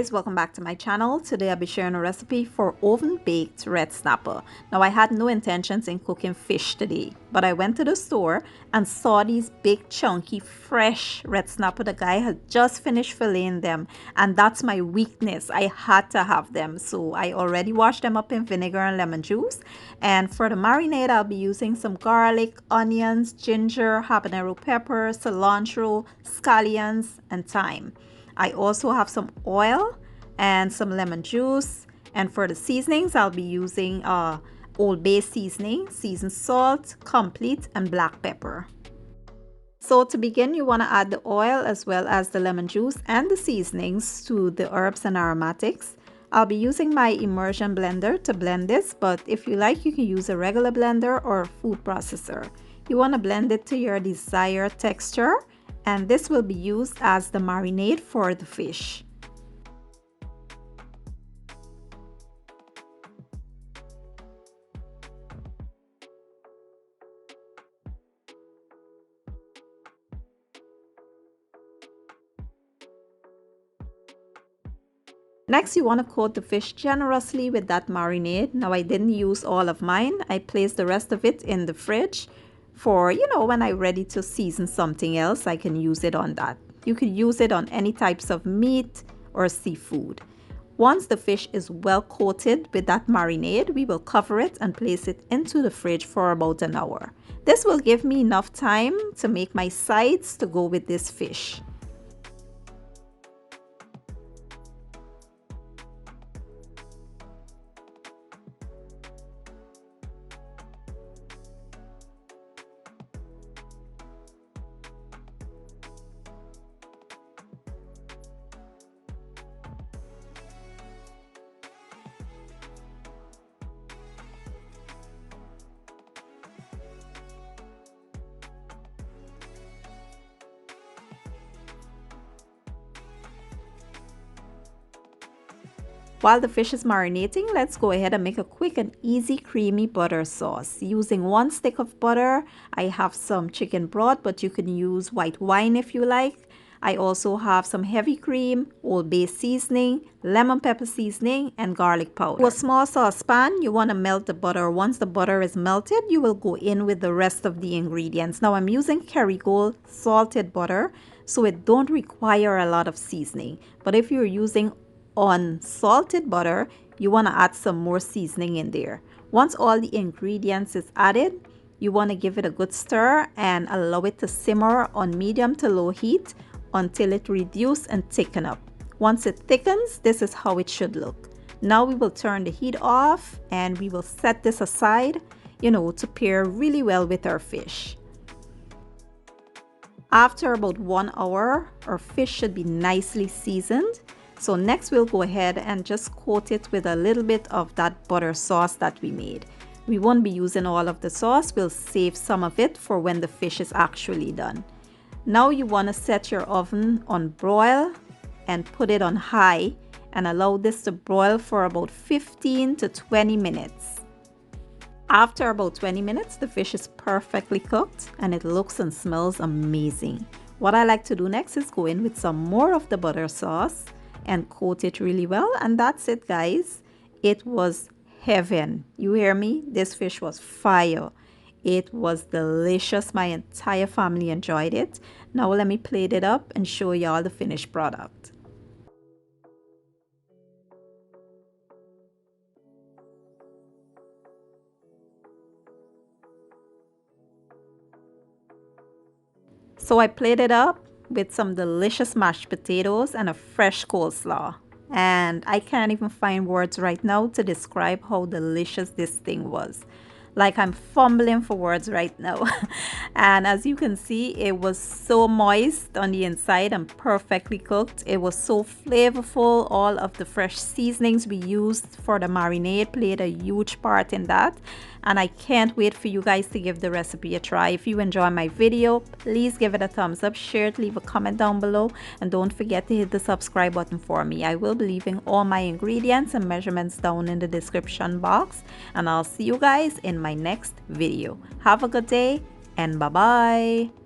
guys, welcome back to my channel. Today I'll be sharing a recipe for oven baked red snapper. Now I had no intentions in cooking fish today, but I went to the store and saw these big chunky fresh red snapper. The guy had just finished filleting them, and that's my weakness. I had to have them, so I already washed them up in vinegar and lemon juice. And for the marinade, I'll be using some garlic, onions, ginger, habanero pepper, cilantro, scallions, and thyme. I also have some oil and some lemon juice, and for the seasonings I'll be using Old Bay seasoning, seasoned salt, complete, and black pepper. So to begin, you want to add the oil as well as the lemon juice and the seasonings to the herbs and aromatics. I'll be using my immersion blender to blend this, but if you like, you can use a regular blender or a food processor. You want to blend it to your desired texture, and this will be used as the marinade for the fish. Next, you want to coat the fish generously with that marinade. Now I didn't use all of mine. I placed the rest of it in the fridge for, when I'm ready to season something else, I can use it on that. You could use it on any types of meat or seafood. Once the fish is well coated with that marinade, we will cover it and place it into the fridge for about an hour. This will give me enough time to make my sides to go with this fish. While the fish is marinating, let's go ahead and make a quick and easy creamy butter sauce. Using 1 stick of butter, I have some chicken broth, but you can use white wine if you like. I also have some heavy cream, Old Bay seasoning, lemon pepper seasoning, and garlic powder. For a small saucepan, you want to melt the butter. Once the butter is melted, you will go in with the rest of the ingredients. Now I'm using Kerrygold salted butter, so it don't require a lot of seasoning. But if you're using unsalted butter, you want to add some more seasoning in there. Once all the ingredients is added, you want to give it a good stir and allow it to simmer on medium to low heat until it reduces and thicken up. Once it thickens, this is how it should look. Now we will turn the heat off and we will set this aside, to pair really well with our fish. After about 1 hour, our fish should be nicely seasoned. So next we'll go ahead and just coat it with a little bit of that butter sauce that we made. We won't be using all of the sauce, we'll save some of it for when the fish is actually done. Now you want to set your oven on broil and put it on high and allow this to broil for about 15 to 20 minutes. After about 20 minutes, the fish is perfectly cooked and it looks and smells amazing. What I like to do next is go in with some more of the butter sauce and coat it really well, and that's it, guys. It was heaven. You hear me? This fish was fire. It was delicious. My entire family enjoyed it. Now let me plate it up and show y'all the finished product. So I plated up with some delicious mashed potatoes and a fresh coleslaw. And I can't even find words right now to describe how delicious this thing was. Like, I'm fumbling for words right now. And as you can see, it was so moist on the inside and perfectly cooked. It was so flavorful. All of the fresh seasonings we used for the marinade played a huge part in that. And I can't wait for you guys to give the recipe a try. If you enjoy my video, please give it a thumbs up, share it, leave a comment down below, and don't forget to hit the subscribe button for me. I will be leaving all my ingredients and measurements down in the description box, and I'll see you guys in my next video. Have a good day and bye bye.